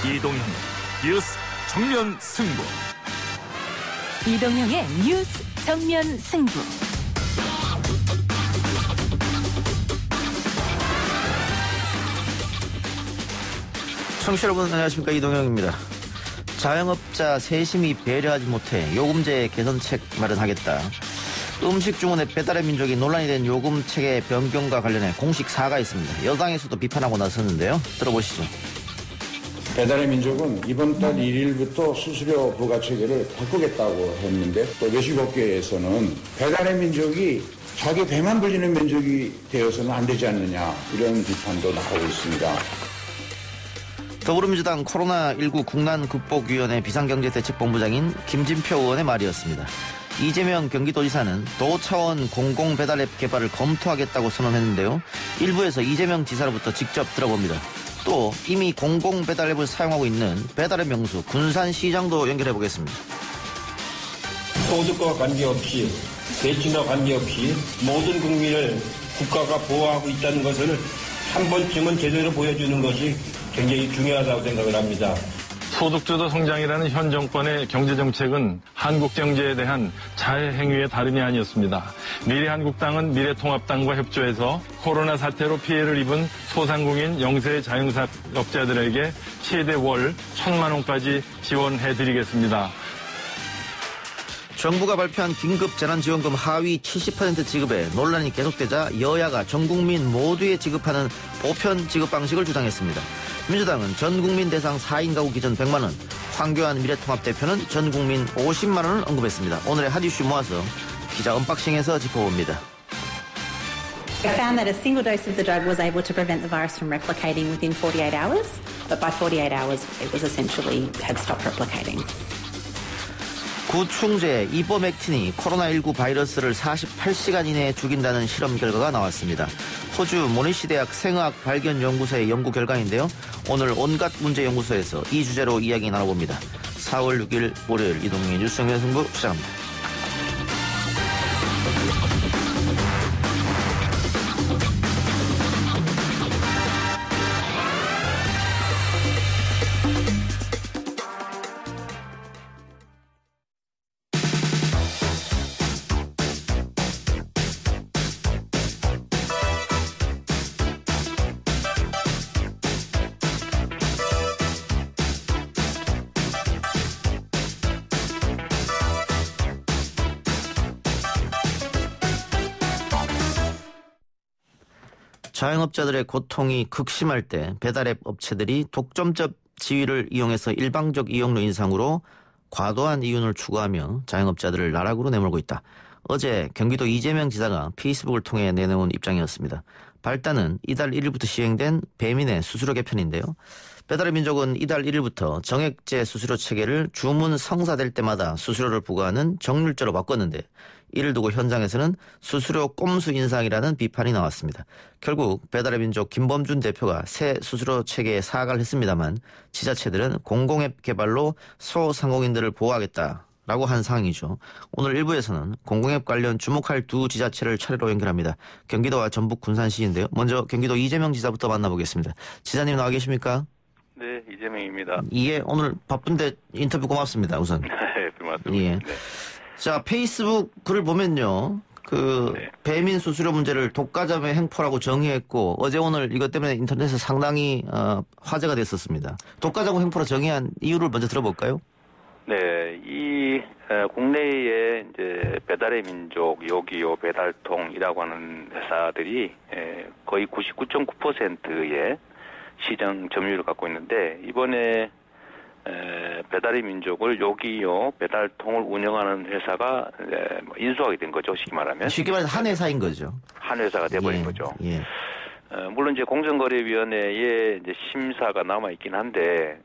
이동형 뉴스 정면 승부. 이동형의 뉴스 정면 승부. 청취자 여러분 안녕하십니까, 이동형입니다. 자영업자 세심히 배려하지 못해 요금제 개선책 마련하겠다. 음식 주문의 배달의 민족이 논란이 된 요금체계 변경과 관련해 공식 사과가 있습니다. 여당에서도 비판하고 나섰는데요. 들어보시죠. 배달의 민족은 이번 달 1일부터 수수료 부과체계를 바꾸겠다고 했는데, 또 외식업계에서는 배달의 민족이 자기 배만 불리는 민족이 되어서는 안 되지 않느냐, 이런 비판도 나오고 있습니다. 더불어민주당 코로나19 국난극복위원회 비상경제대책본부장인 김진표 의원의 말이었습니다. 이재명 경기도지사는 도 차원 공공배달앱 개발을 검토하겠다고 선언했는데요. 일부에서 이재명 지사로부터 직접 들어봅니다. 또 이미 공공배달앱을 사용하고 있는 배달의 명수 군산시장도 연결해보겠습니다. 소득과 관계없이, 계층과 관계없이 모든 국민을 국가가 보호하고 있다는 것을 한 번쯤은 제대로 보여주는 것이 굉장히 중요하다고 생각을 합니다. 소득주도 성장이라는 현 정권의 경제정책은 한국 경제에 대한 자해 행위의 다름이 아니었습니다. 미래한국당은 미래통합당과 협조해서 코로나 사태로 피해를 입은 소상공인 영세 자영업자들에게 최대 월 1,000만 원까지 지원해드리겠습니다. 정부가 발표한 긴급 재난지원금 하위 70% 지급에 논란이 계속되자 여야가 전 국민 모두에 지급하는 보편 지급 방식을 주장했습니다. 민주당은 전 국민 대상 4인 가구 기준 100만 원, 황교안 미래통합 대표는 전 국민 50만 원을 언급했습니다. 오늘의 핫 이슈 모아서 기자 언박싱에서 짚어봅니다. I found that a single dose of the drug was able to prevent the virus from replicating within 48 hours, but by 48 hours it was essentially had stopped replicating. 구충제 이버맥틴이 코로나19 바이러스를 48시간 이내에 죽인다는 실험 결과가 나왔습니다. 호주 모니시 대학 생의학 발견연구소의 연구 결과인데요. 오늘 온갖 문제연구소에서 이 주제로 이야기 나눠봅니다. 4월 6일 월요일 이동형의 뉴스 정면 승부 시작합니다. 자영업자들의 고통이 극심할 때 배달앱 업체들이 독점적 지위를 이용해서 일방적 이용료 인상으로 과도한 이윤을 추구하며 자영업자들을 나락으로 내몰고 있다. 어제 경기도 이재명 지사가 페이스북을 통해 내놓은 입장이었습니다. 발단은 이달 1일부터 시행된 배민의 수수료 개편인데요. 배달의 민족은 이달 1일부터 정액제 수수료 체계를 주문 성사될 때마다 수수료를 부과하는 정률제로 바꿨는데, 이를 두고 현장에서는 수수료 꼼수 인상이라는 비판이 나왔습니다. 결국 배달의 민족 김범준 대표가 새 수수료 체계에 사과를 했습니다만, 지자체들은 공공앱 개발로 소상공인들을 보호하겠다라고 한 상황이죠. 오늘 1부에서는 공공앱 관련 주목할 두 지자체를 차례로 연결합니다. 경기도와 전북 군산시인데요. 먼저 경기도 이재명 지사부터 만나보겠습니다. 지사님 나와 계십니까? 네, 이재명입니다. 예, 오늘 바쁜데 인터뷰 고맙습니다, 우선. 네, 고맙습니다. 예. 네. 자, 페이스북 글을 보면요. 네. 배민 수수료 문제를 독과점의 행포라고 정의했고, 어제 오늘 이것 때문에 인터넷에 상당히 화제가 됐었습니다. 독과점 행포로 정의한 이유를 먼저 들어볼까요? 네, 이 국내의 이제 배달의 민족, 요기요, 배달통이라고 하는 회사들이 거의 99.9%의 시장 점유율을 갖고 있는데, 이번에 배달의 민족을 요기요, 배달통을 운영하는 회사가 인수하게 된 거죠, 쉽게 말하면. 쉽게 말해서 한 회사인 거죠. 한 회사가 돼버린 거죠. 예. 물론 이제 공정거래위원회에 이제 심사가 남아 있긴 한데,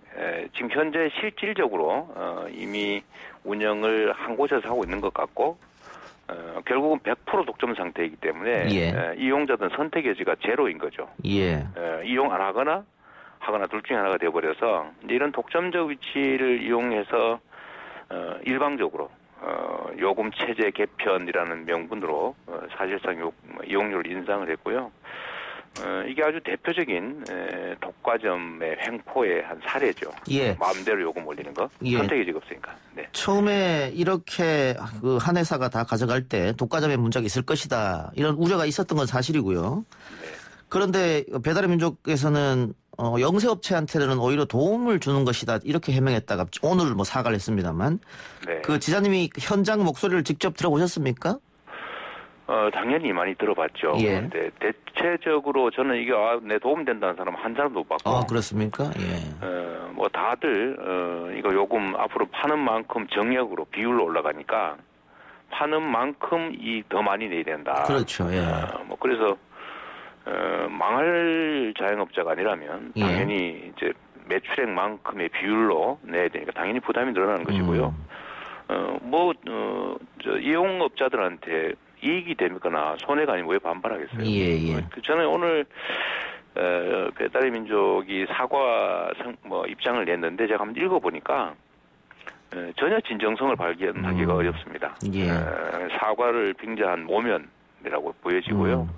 지금 현재 실질적으로 이미 운영을 한 곳에서 하고 있는 것 같고, 결국은 100% 독점 상태이기 때문에 이용자들은 선택 여지가 제로인 거죠. 예. 이용 안 하거나 둘 중에 하나가 되어버려서 이제 이런 독점적 위치를 이용해서 일방적으로 요금 체제 개편이라는 명분으로 사실상 이용료를 인상을 했고요. 이게 아주 대표적인 독과점의 횡포의 한 사례죠. 예. 마음대로 요금 올리는 거. 예. 선택의지가 없으니까. 네. 처음에 이렇게 그 한 회사가 다 가져갈 때 독과점의 문제가 있을 것이다. 이런 우려가 있었던 건 사실이고요. 네. 그런데 배달의 민족에서는 영세업체한테는 오히려 도움을 주는 것이다. 이렇게 해명했다가 오늘 뭐 사과를 했습니다만 네. 그 지사님이 현장 목소리를 직접 들어보셨습니까? 당연히 많이 들어봤죠. 예. 근데 대체적으로 저는 이게 내 도움 된다는 사람 한 사람도 못 봤고. 그렇습니까? 예. 뭐 다들 이거 요금 앞으로 파는 만큼 정액으로 비율로 올라가니까 파는 만큼 더 많이 내야 된다. 그렇죠. 예. 뭐 그래서 망할 자영업자가 아니라면 예. 당연히 이제 매출액만큼의 비율로 내야 되니까 당연히 부담이 늘어나는 것이고요. 이용업자들한테 이익이 되거나 손해가 아니면 왜 반발하겠어요? 예. 저는 오늘 배달의 민족이 사과 입장을 냈는데 제가 한번 읽어보니까 전혀 진정성을 발견하기가 어렵습니다. 예. 사과를 빙자한 모면이라고 보여지고요.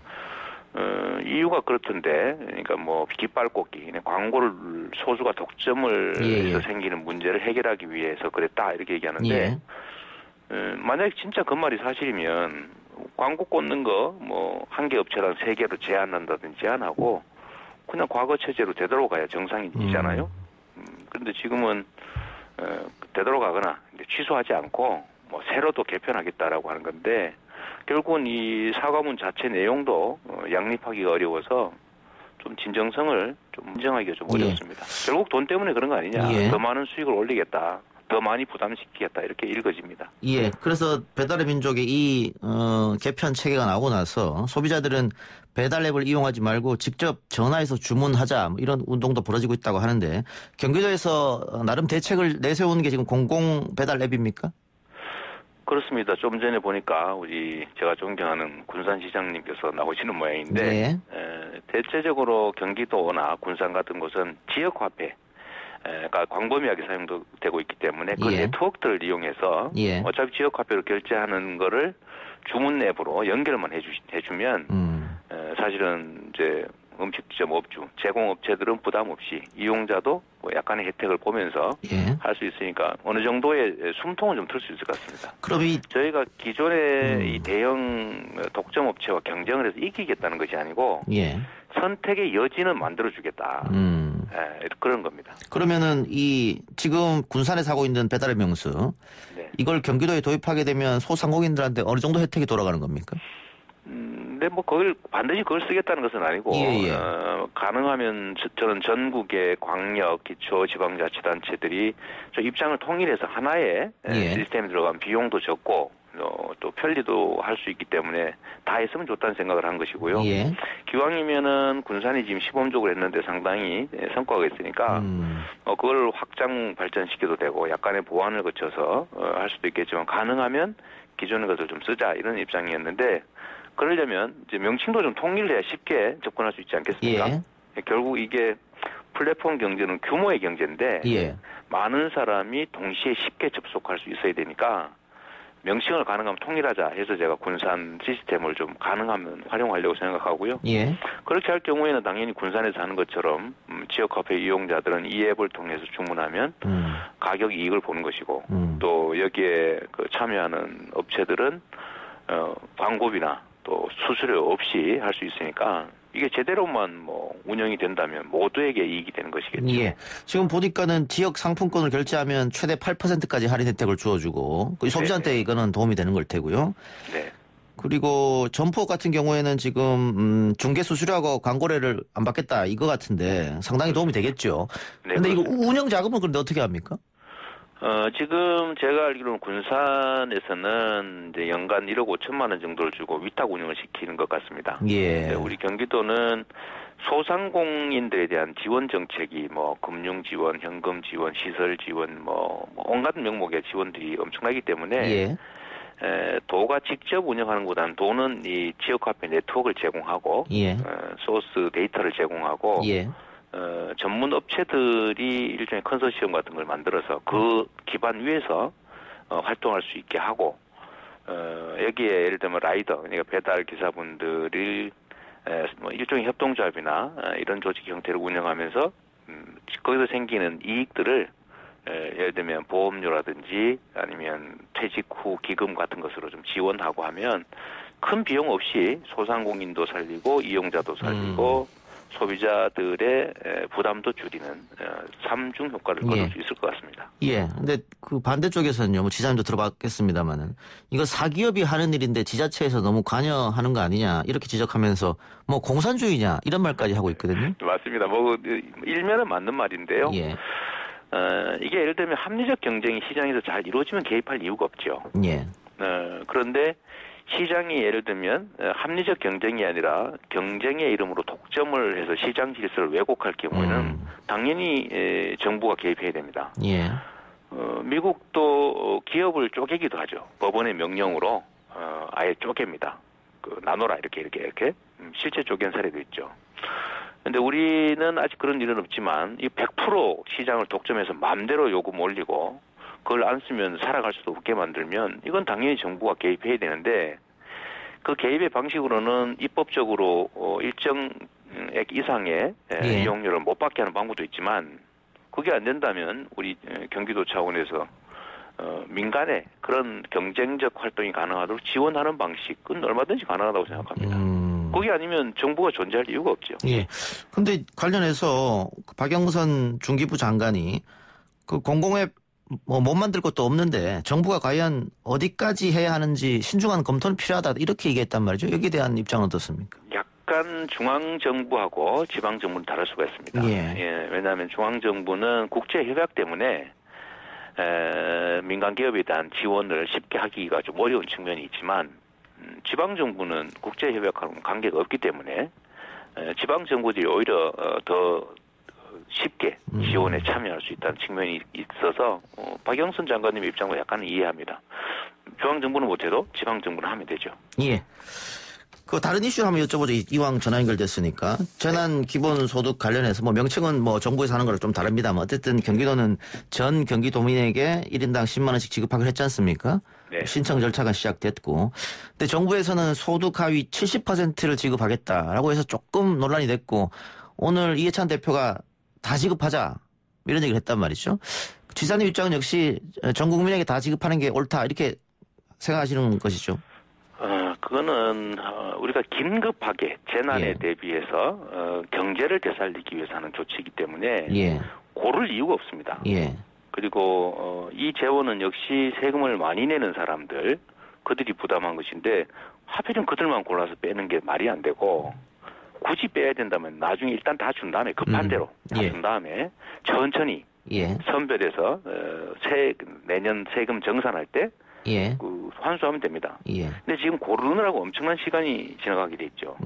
이유가 그렇던데, 그러니까 뭐 깃발꽂기, 광고를 소수가 독점을 해서 생기는 문제를 해결하기 위해서 그랬다 이렇게 얘기하는데, 만약 진짜 그 말이 사실이면 광고 꽂는 거 뭐 한 개 업체랑 세 개로 제한한다든지 제한하고 그냥 과거 체제로 되돌아가야 정상이잖아요. 그런데 지금은 되돌아가거나 취소하지 않고 뭐 새로도 개편하겠다라고 하는 건데. 결국은 이 사과문 자체 내용도 양립하기가 어려워서 좀 진정성을 좀 인정하기가 좀 어렵습니다. 결국 돈 때문에 그런 거 아니냐. 더 많은 수익을 올리겠다. 더 많이 부담시키겠다. 이렇게 읽어집니다. 예. 그래서 배달의 민족의 이 개편 체계가 나오고 나서 소비자들은 배달 앱을 이용하지 말고 직접 전화해서 주문하자 이런 운동도 벌어지고 있다고 하는데 경기도에서 나름 대책을 내세우는 게 지금 공공 배달 앱입니까? 그렇습니다. 좀 전에 보니까 제가 존경하는 군산시장님께서 나오시는 모양인데 대체적으로 경기도나 군산 같은 곳은 지역화폐가 광범위하게 사용되고 있기 때문에 그 네트워크들을 이용해서 어차피 지역화폐로 결제하는 거를 주문 앱으로 연결만 해주면 사실은 이제 음식점 업주, 제공업체들은 부담 없이 이용자도 뭐 약간의 혜택을 보면서 할 수 있으니까 어느 정도의 숨통을 좀 틀 수 있을 것 같습니다. 그럼 저희가 기존의 이 대형 독점업체와 경쟁을 해서 이기겠다는 것이 아니고 선택의 여지는 만들어주겠다. 그런 겁니다. 그러면은 지금 군산에서 하고 있는 배달의 명수 이걸 경기도에 도입하게 되면 소상공인들한테 어느 정도 혜택이 돌아가는 겁니까? 근데 뭐 반드시 그걸 쓰겠다는 것은 아니고 가능하면 저는 전국의 광역, 기초, 지방자치단체들이 저 입장을 통일해서 하나의 시스템에 들어가면 비용도 적고 또 편리도 할 수 있기 때문에 다 했으면 좋다는 생각을 한 것이고요. 기왕이면은 군산이 지금 시범적으로 했는데 상당히 성과가 있으니까 그걸 확장 발전시켜도 되고 약간의 보완을 거쳐서 할 수도 있겠지만 가능하면 기존의 것을 좀 쓰자 이런 입장이었는데 그러려면 이제 명칭도 좀 통일해야 쉽게 접근할 수 있지 않겠습니까? 결국 이게 플랫폼 경제는 규모의 경제인데 많은 사람이 동시에 쉽게 접속할 수 있어야 되니까 명칭을 가능하면 통일하자 해서 제가 군산 시스템을 좀 가능하면 활용하려고 생각하고요. 그렇게 할 경우에는 당연히 군산에서 하는 것처럼 지역 카페 이용자들은 이 앱을 통해서 주문하면 가격 이익을 보는 것이고 또 여기에 참여하는 업체들은 광고비나 또 수수료 없이 할 수 있으니까 이게 제대로만 운영이 된다면 모두에게 이익이 되는 것이겠죠. 지금 보니까는 지역 상품권을 결제하면 최대 8%까지 할인 혜택을 주어주고 소비자한테 이거는 도움이 되는 걸 테고요. 그리고 점포 같은 경우에는 지금 중개 수수료하고 광고료를 안 받겠다 이거 같은데 상당히 도움이 되겠죠. 그런데 이거 운영 자금은 그런데 어떻게 합니까? 지금 제가 알기로는 군산에서는 이제 연간 1억 5천만 원 정도를 주고 위탁 운영을 시키는 것 같습니다. 우리 경기도는 소상공인들에 대한 지원 정책이 금융 지원, 현금 지원, 시설 지원, 온갖 명목의 지원들이 엄청나기 때문에 도가 직접 운영하는 것보다는 도는 이 지역 카페 네트워크를 제공하고 소스 데이터를 제공하고 전문 업체들이 일종의 컨소시엄 같은 걸 만들어서 그 기반 위에서 활동할 수 있게 하고 여기에 예를 들면 라이더, 그러니까 배달 기사분들이 뭐 일종의 협동조합이나 이런 조직 형태를 운영하면서 거기서 생기는 이익들을 예를 들면 보험료라든지 아니면 퇴직 후 기금 같은 것으로 좀 지원하고 하면 큰 비용 없이 소상공인도 살리고 이용자도 살리고 소비자들의 부담도 줄이는 삼중 효과를 거둘 수 있을 것 같습니다. 예. 근데 그 반대쪽에서는요, 뭐 지사님도 들어봤겠습니다만은 이거 사기업이 하는 일인데 지자체에서 너무 관여하는 거 아니냐 이렇게 지적하면서 뭐 공산주의냐 이런 말까지 하고 있거든요. 맞습니다. 뭐 일면은 맞는 말인데요. 예. 이게 예를 들면 합리적 경쟁이 시장에서 잘 이루어지면 개입할 이유가 없죠. 예. 그런데 시장이 예를 들면 합리적 경쟁이 아니라 경쟁의 이름으로 독점을 해서 시장 질서를 왜곡할 경우에는 당연히 정부가 개입해야 됩니다. 예. 미국도 기업을 쪼개기도 하죠. 법원의 명령으로 아예 쪼갭니다. 나눠라 이렇게 실제 쪼갠 사례도 있죠. 근데 우리는 아직 그런 일은 없지만 이 100% 시장을 독점해서 마음대로 요금 올리고 그걸 안 쓰면 살아갈 수도 없게 만들면 이건 당연히 정부가 개입해야 되는데 그 개입의 방식으로는 입법적으로 일정액 이상의 이용료를 못 받게 하는 방법도 있지만 그게 안 된다면 우리 경기도 차원에서 민간의 그런 경쟁적 활동이 가능하도록 지원하는 방식은 얼마든지 가능하다고 생각합니다. 그게 아니면 정부가 존재할 이유가 없죠. 예. 근데 관련해서 박영선 중기부 장관이 그 공공앱 뭐 못 만들 것도 없는데 정부가 과연 어디까지 해야 하는지 신중한 검토는 필요하다 이렇게 얘기했단 말이죠. 여기에 대한 입장은 어떻습니까? 약간 중앙정부하고 지방정부는 다를 수가 있습니다. 예, 왜냐하면 중앙정부는 국제협약 때문에 민간 기업에 대한 지원을 쉽게 하기가 좀 어려운 측면이 있지만 지방정부는 국제협약하고는 관계가 없기 때문에 지방정부들이 오히려 더 쉽게 지원에 참여할 수 있다는 측면이 있어서 박영선 장관님의 입장도 약간은 이해합니다. 중앙정부는 못해도 지방정부는 하면 되죠. 예. 그 다른 이슈를 한번 여쭤보죠. 이왕 전화 연결됐으니까. 재난 기본소득 관련해서 뭐 명칭은 뭐 정부에서 하는 거랑 좀 다릅니다만 어쨌든 경기도는 전 경기도민에게 1인당 10만 원씩 지급하기로 했지 않습니까? 네. 신청 절차가 시작됐고. 근데 정부에서는 소득 하위 70%를 지급하겠다라고 해서 조금 논란이 됐고 오늘 이해찬 대표가 다 지급하자 이런 얘기를 했단 말이죠. 지사님 입장은 역시 전 국민에게 다 지급하는 게 옳다 이렇게 생각하시는 것이죠. 그거는 우리가 긴급하게 재난에 대비해서 경제를 되살리기 위해서 하는 조치이기 때문에 고를 이유가 없습니다. 그리고 이 재원은 역시 세금을 많이 내는 사람들 그들이 부담한 것인데 하필이면 그들만 골라서 빼는 게 말이 안 되고 굳이 빼야 된다면 나중에 일단 다 준 다음에 급한 대로 다 준 다음에 천천히 선별해서 내년 세금 정산할 때 환수하면 됩니다. 근데 지금 고르느라고 엄청난 시간이 지나가게 돼 있죠.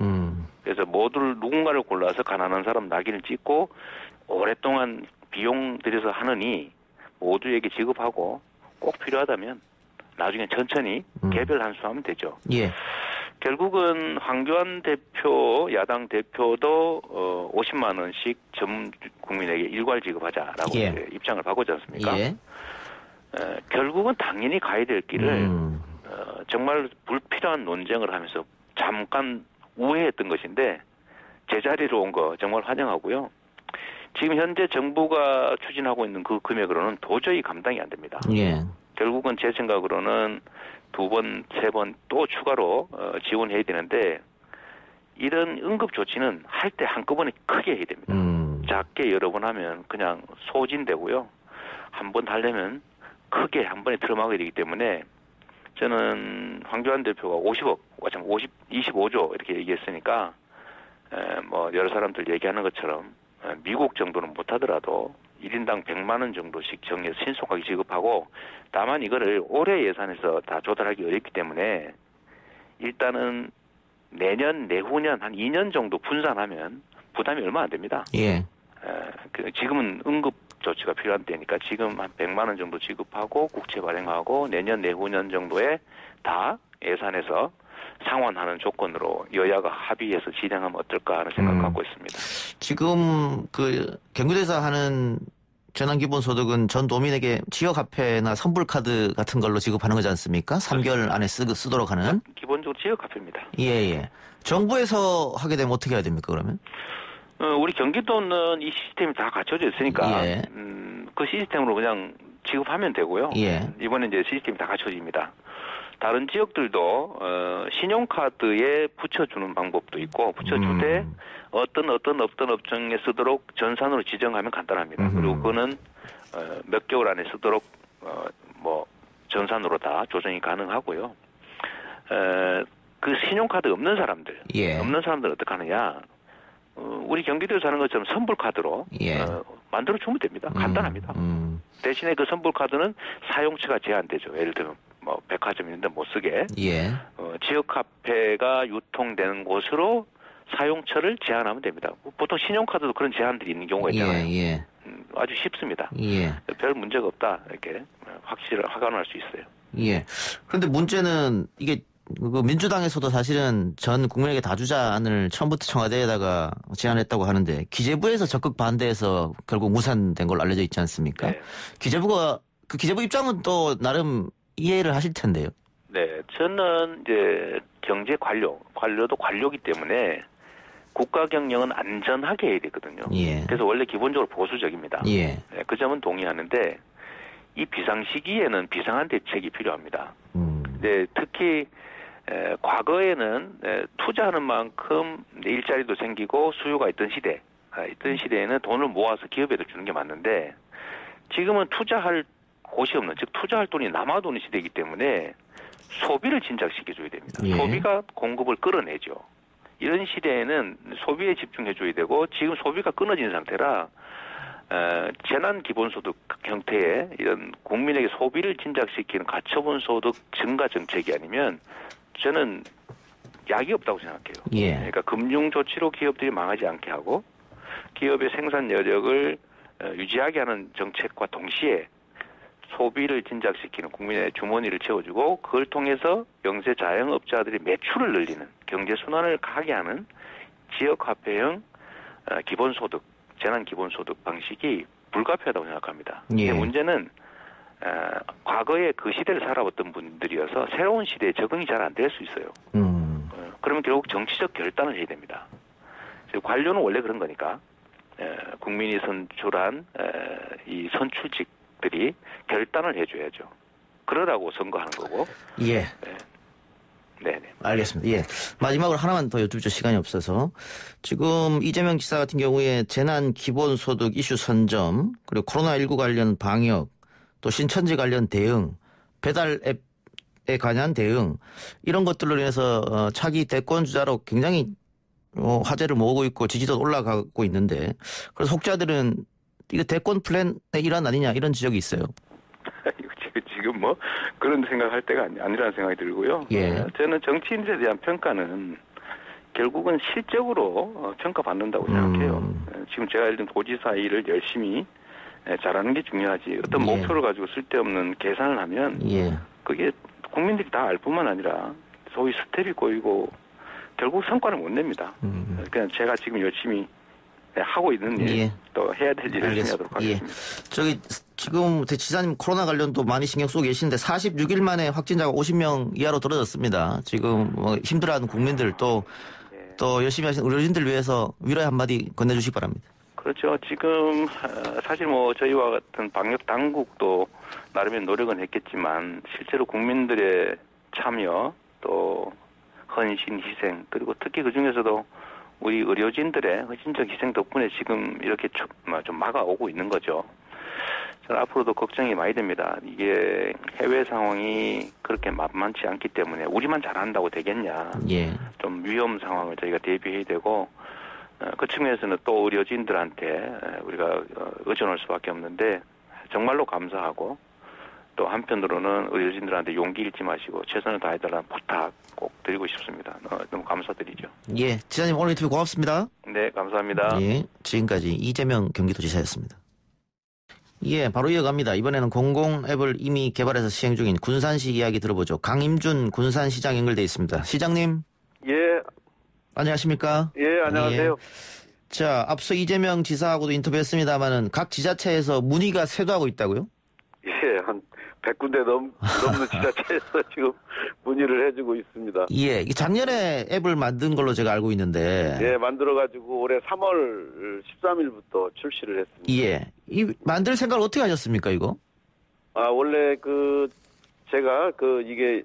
그래서 누군가를 골라서 가난한 사람 낙인을 찍고 오랫동안 비용 들여서 하느니 모두에게 지급하고 꼭 필요하다면 나중에 천천히 개별 환수하면 되죠. 결국은 황교안 대표, 야당 대표도 50만 원씩 전 국민에게 일괄 지급하자라고 입장을 바꾸지 않습니까? 결국은 당연히 가야 될 길을 정말 불필요한 논쟁을 하면서 잠깐 우회했던 것인데 제자리로 온 거 정말 환영하고요. 지금 현재 정부가 추진하고 있는 그 금액으로는 도저히 감당이 안 됩니다. 결국은 제 생각으로는 2번, 3번 또 추가로 지원해야 되는데 이런 응급 조치는 할 때 한꺼번에 크게 해야 됩니다. 작게 여러 번 하면 그냥 소진되고요. 한 번 하려면 크게 한 번에 들어막아야 되기 때문에 저는 황교안 대표가 50억, 25조 이렇게 얘기했으니까 뭐 여러 사람들 얘기하는 것처럼 미국 정도는 못하더라도 1인당 100만 원 정도씩 정해서 신속하게 지급하고 다만 이거를 올해 예산에서 다 조달하기 어렵기 때문에 일단은 내년, 내후년 한 2년 정도 분산하면 부담이 얼마 안 됩니다. 지금은 응급 조치가 필요한 때니까 지금 한 100만 원 정도 지급하고 국채 발행하고 내년, 내후년 정도에 다 예산에서 상환하는 조건으로 여야가 합의해서 진행하면 어떨까 하는 생각을 갖고 있습니다. 지금 그 경기도에서 하는 재난기본소득은 전 도민에게 지역화폐나 선불카드 같은 걸로 지급하는 거지 않습니까? 3개월 안에 쓰도록 하는. 기본적으로 지역화폐입니다. 예. 정부에서 하게 되면 어떻게 해야 됩니까, 그러면? 우리 경기도는 이 시스템이 다 갖춰져 있으니까 예. 그 시스템으로 그냥 지급하면 되고요. 예. 이번에 이제 시스템이 다 갖춰집니다. 다른 지역들도 신용카드에 붙여주는 방법도 있고 붙여줄 때 어떤 업종에 쓰도록 전산으로 지정하면 간단합니다. 그리고 그거는 몇 개월 안에 쓰도록 뭐 전산으로 다 조정이 가능하고요. 그 신용카드 없는 사람들, 없는 사람들은 어떻게 하느냐? 우리 경기도에 사는 것처럼 선불카드로 만들어 주면 됩니다. 간단합니다. 대신에 그 선불카드는 사용처가 제한되죠. 예를 들면 뭐 백화점 있는데 못 쓰게. 지역화폐가 유통되는 곳으로 사용처를 제한하면 됩니다. 보통 신용카드도 그런 제한들이 있는 경우가 있잖아요. 아주 쉽습니다. 별 문제가 없다 이렇게 확언할 수 있어요. 그런데 문제는 이게 그 민주당에서도 사실은 전 국민에게 다 주자안을 처음부터 청와대에다가 제안했다고 하는데 기재부에서 적극 반대해서 결국 무산된 걸로 알려져 있지 않습니까? 네. 기재부 입장은 또 나름 이해를 하실 텐데요. 네, 저는 이제 경제 관료도 관료이기 때문에 국가 경영은 안전하게 해야 되거든요. 그래서 원래 기본적으로 보수적입니다. 네, 그 점은 동의하는데 이 비상 시기에는 비상한 대책이 필요합니다. 네, 특히 과거에는 투자하는 만큼 일자리도 생기고 수요가 있던 시대에는 돈을 모아서 기업에도 주는 게 맞는데 지금은 투자할 곳이 없는, 즉 투자할 돈이 남아도는 시대이기 때문에 소비를 진작시켜줘야 됩니다. 소비가 공급을 끌어내죠. 이런 시대에는 소비에 집중해줘야 되고 지금 소비가 끊어진 상태라 재난 기본소득 형태의 이런 국민에게 소비를 진작시키는 가처분 소득 증가 정책이 아니면 저는 약이 없다고 생각해요. 그러니까 금융 조치로 기업들이 망하지 않게 하고 기업의 생산 여력을 유지하게 하는 정책과 동시에 소비를 진작시키는 국민의 주머니를 채워주고 그걸 통해서 영세 자영업자들이 매출을 늘리는 경제 순환을 가게 하는 지역화폐형 기본소득, 재난기본소득 방식이 불가피하다고 생각합니다. 문제는 과거에 그 시대를 살아왔던 분들이어서 새로운 시대에 적응이 잘 안 될 수 있어요. 그러면 결국 정치적 결단을 해야 됩니다. 관료는 원래 그런 거니까 국민이 선출한 이 선출직들이 결단을 해줘야죠. 그러라고 선거하는 거고. 네네. 알겠습니다. 마지막으로 하나만 더 여쭙죠. 시간이 없어서. 지금 이재명 지사 같은 경우에 재난 기본소득 이슈 선점, 그리고 코로나19 관련 방역, 또 신천지 관련 대응, 배달 앱에 관한 대응, 이런 것들로 인해서 차기 대권 주자로 굉장히 화제를 모으고 있고 지지도 올라가고 있는데, 그래서 혹자들은 이거 대권 플랜의 일환 아니냐 이런 지적이 있어요. 지금 뭐 그런 생각할 때가 아니라는 생각이 들고요. 저는 정치인들에 대한 평가는 결국은 실적으로 평가받는다고 생각해요. 지금 제가 예를 들면 도지사 일을 열심히 잘하는 게 중요하지. 어떤 목표를 가지고 쓸데없는 계산을 하면 그게 국민들이 다 알 뿐만 아니라 소위 스텝이 꼬이고 결국 성과를 못 냅니다. 그냥 제가 지금 열심히 하고 있는 일, 또 해야 될 일을 열심히 하도록 하겠습니다. 지금 지사님 코로나 관련도 많이 신경 쓰고 계시는데 46일 만에 확진자가 50명 이하로 떨어졌습니다. 지금 힘들어하는 국민들 또 열심히 하시는 의료진들 위해서 위로의 한마디 건네주시기 바랍니다. 그렇죠. 지금 사실 뭐 저희와 같은 방역 당국도 나름의 노력은 했겠지만 실제로 국민들의 참여 또 헌신 희생 그리고 특히 그 중에서도 우리 의료진들의 헌신적 희생 덕분에 지금 이렇게 좀 막아오고 있는 거죠. 저는 앞으로도 걱정이 많이 됩니다. 이게 해외 상황이 그렇게 만만치 않기 때문에 우리만 잘한다고 되겠냐. 좀 위험 상황을 저희가 대비해야 되고 그 측면에서는 또 의료진들한테 우리가 의존할 수밖에 없는데 정말로 감사하고 또 한편으로는 의료진들한테 용기 잃지 마시고 최선을 다해달라는 부탁 꼭 드리고 싶습니다. 너무 감사드리죠. 지사님 오늘 인터뷰 고맙습니다. 네, 감사합니다. 지금까지 이재명 경기도지사였습니다. 바로 이어갑니다. 이번에는 공공 앱을 이미 개발해서 시행 중인 군산시 이야기 들어보죠. 강임준 군산시장 연결돼 있습니다. 시장님. 예. 안녕하십니까? 예, 안녕하세요. 자, 앞서 이재명 지사하고도 인터뷰했습니다만은 각 지자체에서 문의가 쇄도하고 있다고요? 예, 한 100군데 넘는 지자체에서 지금 문의를 해주고 있습니다. 예, 작년에 앱을 만든 걸로 제가 알고 있는데. 예, 만들어가지고 올해 3월 13일부터 출시를 했습니다. 예, 이 만들 생각을 어떻게 하셨습니까, 이거? 원래 제가 이게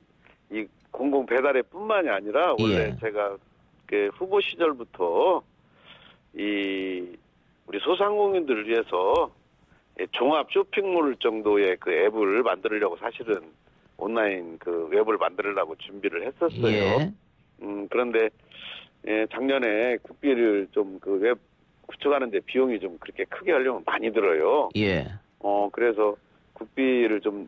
이 공공 배달앱뿐만이 아니라 원래 예. 제가 후보 시절부터 우리 소상공인들을 위해서 종합 쇼핑몰 정도의 앱을 만들려고 사실은 온라인 웹을 만들려고 준비를 했었어요. 예. 그런데 작년에 국비를 좀 웹 구축하는데 비용이 좀 그렇게 크게 하려면 많이 들어요. 예. 그래서 국비를 좀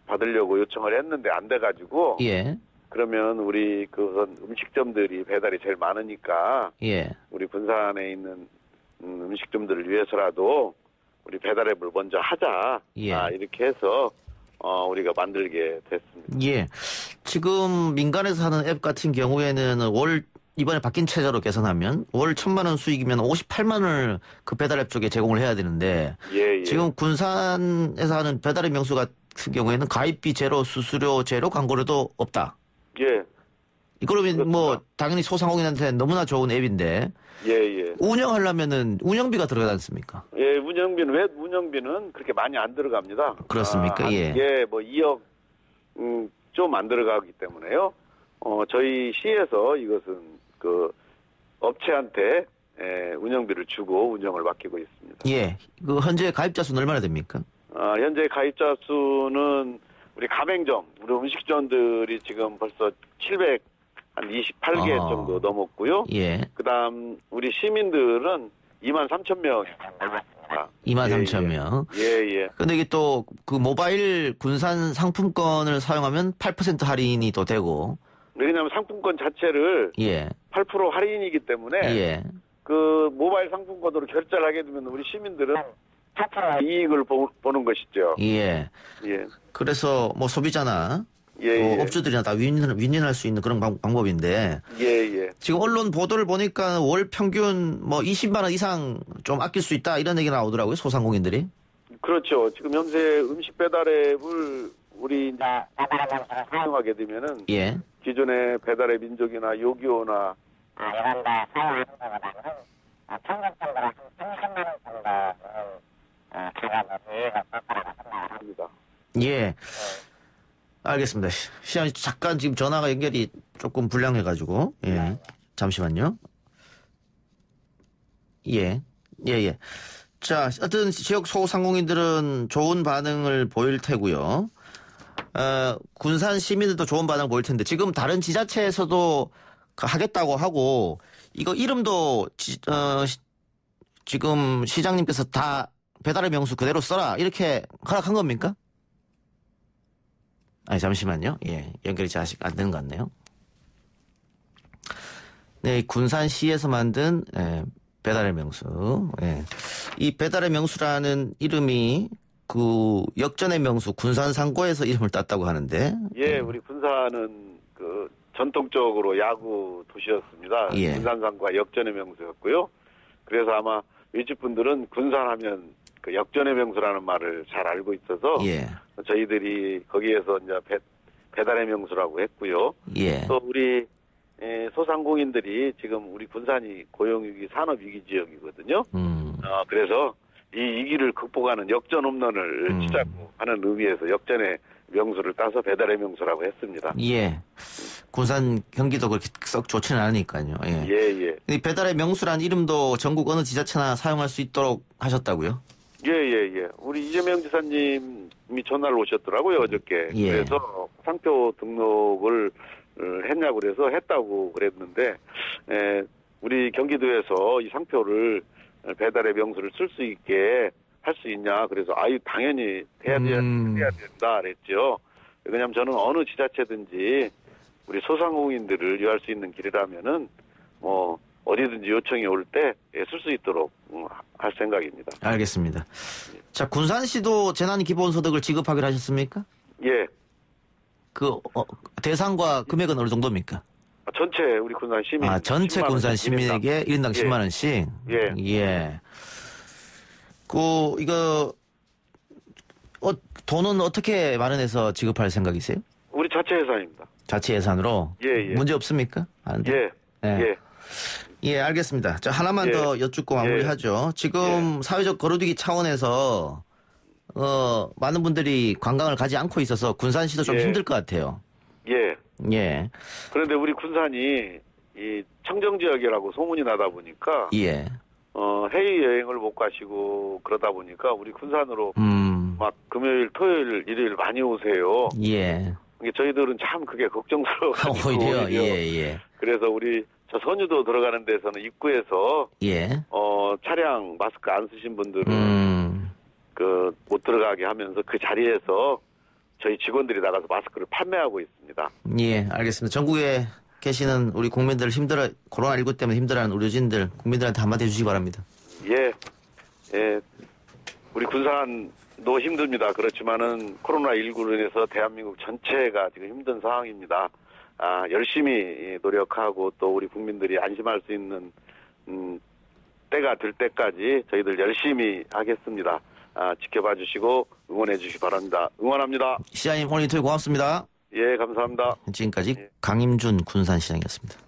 받으려고 요청을 했는데 안 돼가지고. 예. 그러면 우리 음식점들이 배달이 제일 많으니까. 예. 우리 군산에 있는 음식점들을 위해서라도 우리 배달앱을 먼저 하자. 예. 이렇게 해서 우리가 만들게 됐습니다. 예. 지금 민간에서 하는 앱 같은 경우에는 이번에 바뀐 체제로 계산하면 월 1,000만 원 수익이면 58만 원을 그 배달앱 쪽에 제공을 해야 되는데. 예. 지금 군산에서 하는 배달앱 명수 같은 경우에는 가입비 제로, 수수료 제로, 광고료도 없다. 예. 그러면 그렇습니다. 당연히 소상공인한테 너무나 좋은 앱인데. 예. 운영하려면은 운영비가 들어가지 않습니까? 예, 웹 운영비는 그렇게 많이 안 들어갑니다. 그렇습니까? 예. 2억 좀 안 들어가기 때문에요. 저희 시에서 이것은 업체한테 운영비를 주고 운영을 맡기고 있습니다. 예. 현재 가입자 수는 얼마나 됩니까? 현재 가입자 수는 우리 가맹점, 우리 음식점들이 지금 벌써 728개 정도 넘었고요. 예. 그다음 우리 시민들은 23,000명. 23,000명. 예. 근데 이게 또 모바일 군산 상품권을 사용하면 8% 할인이 또 되고. 왜냐하면 상품권 자체를 예. 8% 할인이기 때문에 예. 모바일 상품권으로 결제를 하게 되면 우리 시민들은 이익을 보는 것이죠. 예. 예. 그래서 소비자나 예. 업주들이나 다 윈윈할 수 있는 그런 방법인데. 예. 지금 언론 보도를 보니까 월 평균 20만 원 이상 좀 아낄 수 있다 이런 얘기가 나오더라고요, 소상공인들이. 그렇죠. 지금 현재 음식 배달앱을 우리 이제 사용하게 되면은 예. 기존의 배달의 민족이나 요기요나 이런 데 사용하는 것보다는 평균적으로 한 30만 원 정도는 기간으로 깎아라 합니다. 예. 알겠습니다. 시장님 잠깐 지금 전화가 연결이 조금 불량해가지고. 예. 잠시만요. 예. 자, 어떤 지역 소상공인들은 좋은 반응을 보일 테고요. 군산 시민들도 좋은 반응을 보일 텐데 지금 다른 지자체에서도 하겠다고 하고 이거 이름도 지금 시장님께서 다 배달의 명수 그대로 써라 이렇게 허락한 겁니까? 잠시만요. 예, 연결이 아직 안 되는 것 같네요. 네, 군산시에서 만든 배달의 명수. 예. 이 배달의 명수라는 이름이 역전의 명수 군산상고에서 이름을 땄다고 하는데. 예, 우리 군산은 전통적으로 야구 도시였습니다. 예. 군산상고가 역전의 명수였고요. 그래서 아마 윗집분들은 군산하면 역전의 명수라는 말을 잘 알고 있어서 예. 저희들이 거기에서 이제 배달의 명수라고 했고요. 예. 또 우리 소상공인들이 지금 우리 군산이 고용위기 산업위기 지역이거든요. 그래서 이 위기를 극복하는 역전 홈런을 치자고 하는 의미에서 역전의 명수를 따서 배달의 명수라고 했습니다. 예. 군산 경기도 그렇게 썩 좋지는 않으니까요. 예. 예. 이 배달의 명수란 이름도 전국 어느 지자체나 사용할 수 있도록 하셨다고요? 예. 우리 이재명 지사님이 전화를 오셨더라고요, 어저께. 예. 그래서 상표 등록을 했냐고 그래서 했다고 그랬는데, 우리 경기도에서 이 상표를 배달의 명수를 쓸 수 있게 할 수 있냐. 그래서 당연히 해야 된다 그랬죠. 왜냐하면 저는 어느 지자체든지 우리 소상공인들을 위할 수 있는 길이라면은 어디든지 요청이 올 때 쓸 수 있도록 할 생각입니다. 알겠습니다. 자, 군산시도 재난기본소득을 지급하기로 하셨습니까? 예. 대상과 금액은 어느 정도입니까? 전체 우리 군산 시민. 전체 10만 군산 원씩 시민에게 1인당 예. 10만 원씩. 예. 예. 이거 돈은 어떻게 마련해서 지급할 생각이세요? 우리 자체 예산입니다. 자체 예산으로. 예, 예. 문제 없습니까? 안 돼? 예. 예. 예. 예, 알겠습니다. 자, 하나만 예. 더 여쭙고 마무리하죠. 지금 사회적 거리두기 차원에서 많은 분들이 관광을 가지 않고 있어서 군산시도 좀 예. 힘들 것 같아요. 예. 예. 그런데 우리 군산이 이 청정 지역이라고 소문이 나다 보니까 예. 해외 여행을 못 가시고 그러다 보니까 우리 군산으로 막 금요일, 토요일, 일요일 많이 오세요. 예. 이게 저희들은 참 그게 걱정스러워가지고 오히려 예. 그래서 우리 저 선유도 들어가는 데서는 입구에서 예. 차량 마스크 안 쓰신 분들은 못 들어가게 하면서 그 자리에서 저희 직원들이 나가서 마스크를 판매하고 있습니다. 예, 알겠습니다. 전국에 계시는 우리 국민들 코로나19 때문에 힘들어하는 의료진들, 국민들한테 한마디 해주시기 바랍니다. 예. 우리 군산도 힘듭니다. 그렇지만은 코로나19로 인해서 대한민국 전체가 지금 힘든 상황입니다. 열심히 노력하고 또 우리 국민들이 안심할 수 있는 때가 될 때까지 저희들 열심히 하겠습니다. 지켜봐 주시고 응원해 주시기 바랍니다. 응원합니다. 시장님 오늘 인터뷰 고맙습니다. 예, 감사합니다. 지금까지 강임준 군산시장이었습니다.